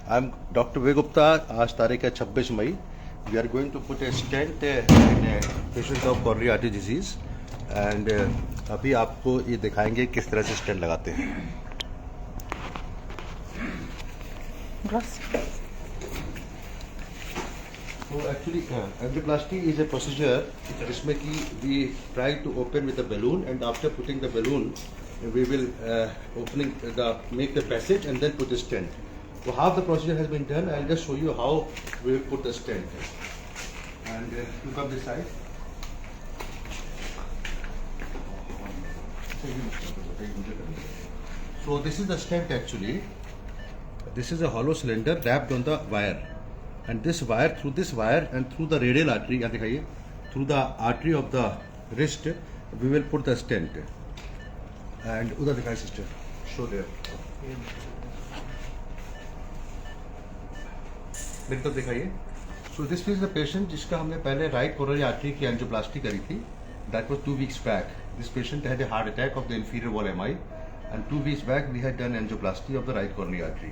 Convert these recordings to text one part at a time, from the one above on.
I'm Dr. Vivek Gupta. आज तारीख है 26 मई. We are going to put a stent in a patient of coronary artery disease and अभी आपको ये दिखाएंगे किस तरह से स्टेंट लगाते हैं. So actually angioplasty is a procedure जिसमें कि we try to open with a balloon and after putting the balloon we will make the passage and then put the stent. So half the procedure has been done. I'll just show you how we will put the stent. And look up this side. So this is the stent actually. This is a hollow cylinder wrapped on the wire. And this wire, through this wire and through the radial artery, यहाँ दिखाइए, through the artery of the wrist, we will put the stent. And उधर दिखाइए sister, show there. मेरी तरफ दिखाइए. So this is the patient जिसका हमने पहले right coronary artery की angioplasty करी थी. That was 2 weeks back. This patient had a heart attack of the inferior wall MI, and 2 weeks back we had done angioplasty of the right coronary artery.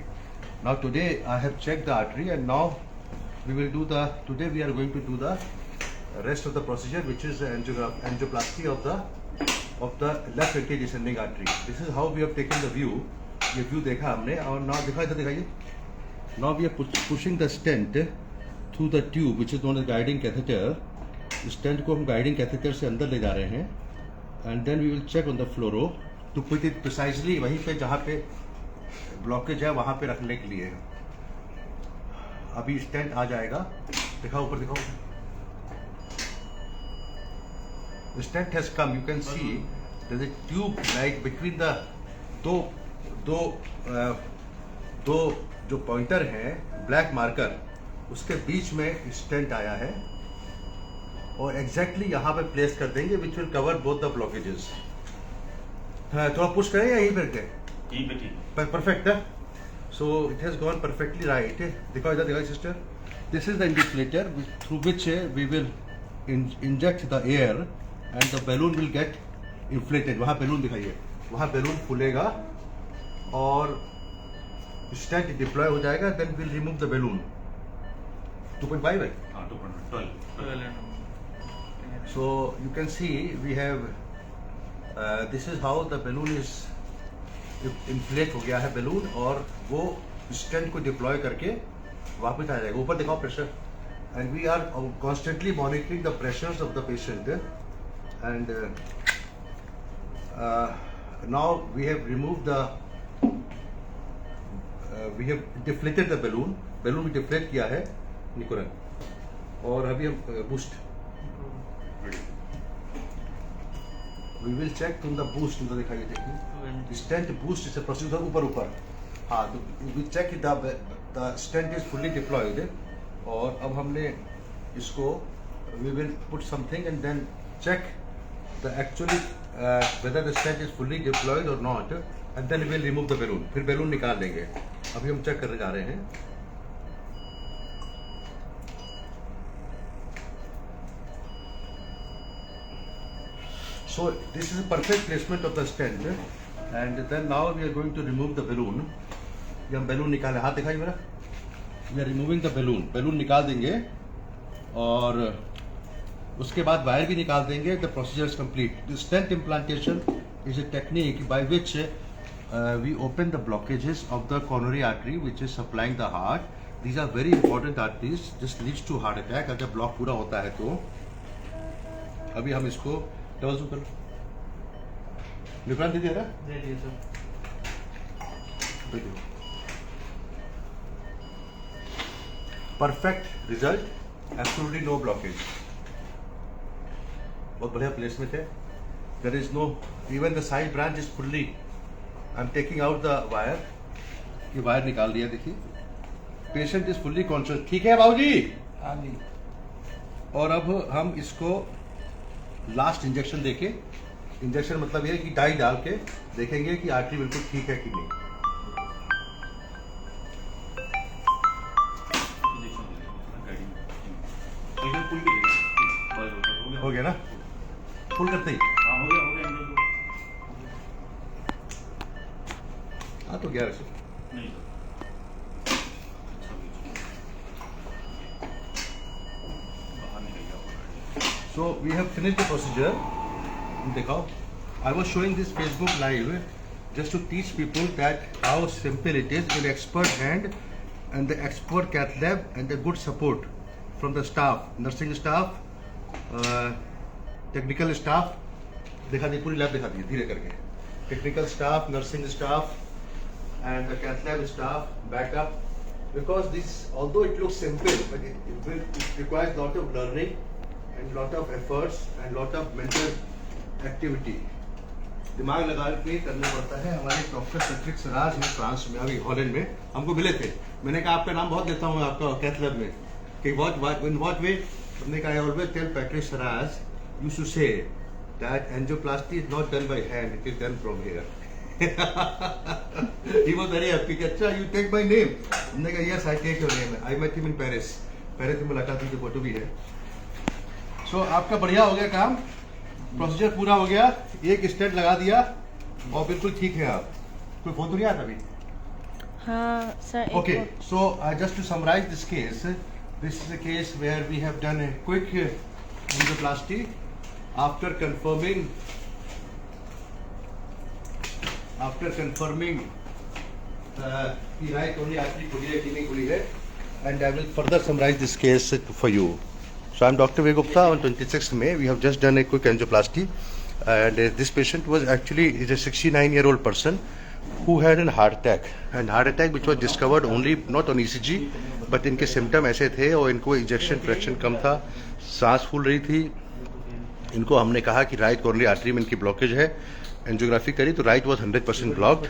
Now today I have checked the artery, and now we will do the. Today we are going to do the rest of the procedure, which is the angioplasty of the left ventricular descending artery. This is how we have taken the view. ये view देखा हमने और now दिखाई इधर दिखाइए. Now we are pushing the stent through the tube, which is known as guiding catheter. Stent को हम guiding catheter से अंदर ले जा रहे हैं, and then we will check on the fluoro to put it precisely वहीं पे जहाँ पे blockage है वहाँ पे रखने के लिए. अभी stent आ जाएगा. दिखाओ ऊपर दिखाओ. The stent has come. You can see there is a tube like between the दो जो पॉइंटर है ब्लैक मार्कर उसके बीच में स्टेंट आया है और एग्जैक्टली यहाँ पे प्लेस कर देंगे which will cover both the blockages. थोड़ा पुश करें या यहीं पर के यहीं पे ठीक परफेक्ट है. So it has gone perfectly right. दिखाओ इधर दिखाओ sister. This is the indicator through which we will inject the air and the balloon will get inflated. वहाँ बैलून दिखाइए. वहाँ बैलून फूलेगा और स्टेंट डिप्लॉय हो जाएगा. Then will remove the balloon. 2.5 है. 2.12. So you can see we have this is how the balloon is inflate हो गया है बैलून और वो स्टेंट को डिप्लॉय करके वापस आ जाएगा. ऊपर दिखाओ pressure. And we are constantly monitoring the pressures of the patient. And now we have remove the we have deflated the balloon. Balloon भी डिफ्लेट किया है निकोरन. और अभी हम boost we will check from the boost. दिखाइए देखिए stent boost is a procedure ऊपर. हाँ तो we check the stent is fully deployed. और अब हमने इसको we will put something and then check the actually whether the stent is fully deployed or not, and then we will remove the balloon. फिर balloon निकाल देंगे. अभी हम check करने जा रहे हैं. So this is a perfect placement of the stent, and then now we are going to remove the balloon. ये हम बैलून निकाले. हाथ दिखाइए मेरा. We are removing the balloon. Balloon निकाल देंगे और उसके बाद वायर भी निकाल देंगे. The procedure is complete. The stent implantation is a technique by which we open the blockages of the coronary artery which is supplying the heart. These are very important arteries. This leads to heart attack. अगर block पूरा होता है तो अभी हम इसको double zoom कर विक्रांत दे दिया sir. Perfect result. Absolutely no blockage. बहुत बढ़िया प्लेसमेंट है. There is no even the side branch is fully. I am taking out the wire. ये वायर निकाल दिया देखिए. Patient is fully conscious. ठीक है बाबूजी. हाँ जी. और अब हम इसको लास्ट इंजेक्शन देके. इंजेक्शन मतलब ये है कि डाई डाल के देखेंगे कि आर्टरी बिल्कुल ठीक है कि नहीं. हो गया ना. फुल करते ही. हो गया. हाँ तो 1100 नहीं So we have finished the procedure. देखो, I was showing this Facebook live just to teach people that how simple it is in expert hand and the expert cath lab and the good support from the staff, nursing staff, technical staff. दिखा दी पूरी lab दिखा दी धीरे करके. Technical staff, nursing staff, and the cath lab staff backup. Because this, although it looks simple, but it requires lot of learning and lot of efforts and lot of mental activity. दिमाग लगा के करना पड़ता है. हमारे doctor Patrick Seraj हैं France में, अभी हॉलैंड में हमको मिले थे. मैंने कहा आपका नाम बहुत लेता हूँ आपका कैथ लैब में कि in what way. हमने कहा I always tell Patrick Saraz used to say that angioplasty is not done by hand, it is done from here. He was very happy. अच्छा, you take my name. हमने कहा yes, I take your name. I met him in Paris. Paris में मुलाकात हुई, photo भी है. So आपका बढ़िया हो गया काम, प्रोसीजर पूरा हो गया, एक स्टेंट लगा दिया और बिल्कुल ठीक है आप. कोई फोन तो नहीं आता अभी? हाँ sir. Okay, so just to summarize this case, this is a case where we have done a quick angioplasty after confirming the right only artery खुली है कि नहीं खुली है, and I will further summarize this case for you. So I am Dr. Vivek Gupta. On 26th May, we have just done a quick angioplasty, and this patient was actually is a 69-year-old person who had a heart attack, and heart attack which was discovered only not on ECG, but इनके symptom ऐसे थे और इनको ejection fraction कम था, सांस फूल रही थी. इनको हमने कहा कि राइट कोरोनरी आर्टरी में इनकी ब्लॉकेज है. एंजियोग्राफी करी तो राइट वॉज 100% ब्लॉक्ड.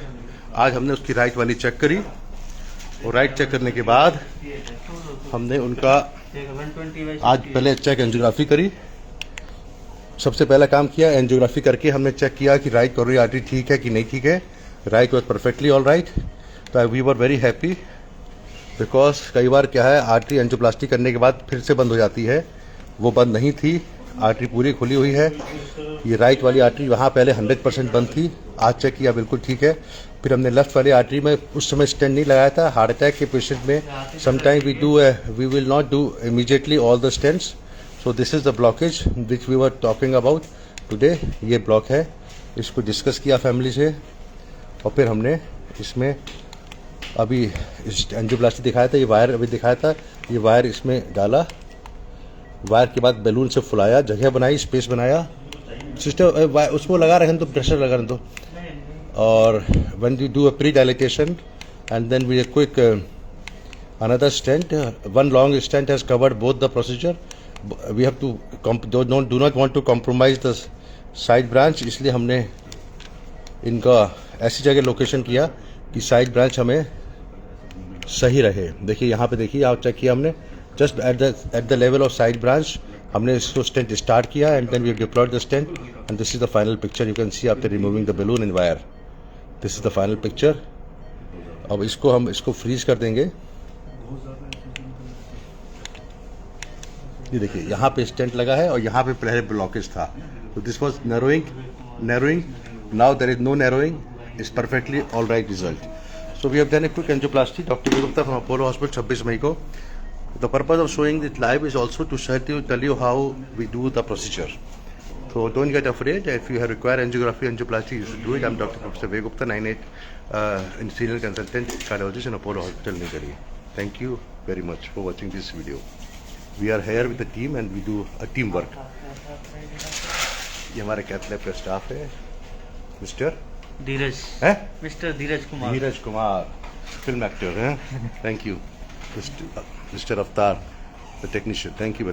आज हमने उसकी राइट वाली चेक करी और राइट चेक करने के बाद हमने उनका आज पहले चेक एंजियोग्राफी करी. सबसे पहला काम किया एंजियोग्राफी करके हमने चेक किया कि राइट कोरोनरी आर्टरी ठीक है कि नहीं ठीक है. Right was perfectly all right. तो we were very happy because कई बार क्या है आर्टरी एंजियोप्लास्टी करने के बाद फिर से बंद हो जाती है, वो बंद नहीं थी. आर्टरी पूरी खुली हुई है. ये राइट वाली आर्टरी वहाँ पहले 100% बंद थी, आज चेक किया बिल्कुल ठीक है. फिर हमने लेफ्ट वाली आर्टरी में उस समय स्टेंट नहीं लगाया था. हार्ट अटैक के पेशेंट में sometime we will not do immediately all the stents. So this is the blockage which we were talking about today. ये ब्लॉक है, इसको डिस्कस किया फैमिली से और फिर हमने इसमें अभी एंजियोप्लास्टी दिखाया था. ये वायर अभी दिखाया था, ये वायर इसमें डाला. वायर के बाद बैलून से फुलाया, जगह बनाई, स्पेस बनाया. सिस्टम उसको लगा रखें तो प्रेशर लगा दो. और when you do a pre dilatation and then we quick another stent, one long stent has covered both the procedure. We have to do not want to compromise the side branch, इसलिए हमने इनका ऐसी जगह location किया कि side branch हमें सही रहे. देखिए यहाँ पे देखिए, आप चेक किया हमने just at the level of side branch हमने इसको स्टेंट स्टार्ट किया and then we deployed the stent and this is the final picture. You can see after removing the balloon and wire. This is the final picture. अब इसको freeze कर देंगे. ये देखिए यहाँ पे स्टेंट लगा है और यहाँ पे पहले ब्लॉकेज था. तो this was narrowing. Now there is no narrowing. It's perfectly all right result. So we have done a quick angioplasty. Doctor Vivek Gupta from Apollo hospital 26 मई को. The purpose of showing this live is also to tell you how we do the procedure. So don't get afraid. If you have required angiography, angioplasty, you should do it. I'm Dr. Professor Vivek Gupta, 98 in senior consultant cardiologist in Apollo Hospital, New Delhi. Thank you very much for watching this video. We are here with the team and we do a teamwork. ये हमारे cath lab का staff है. Mister धीरज है, mister धीरज Kumar film actor हैं. Thank you. Mr. Avtar, the technician. Thank you.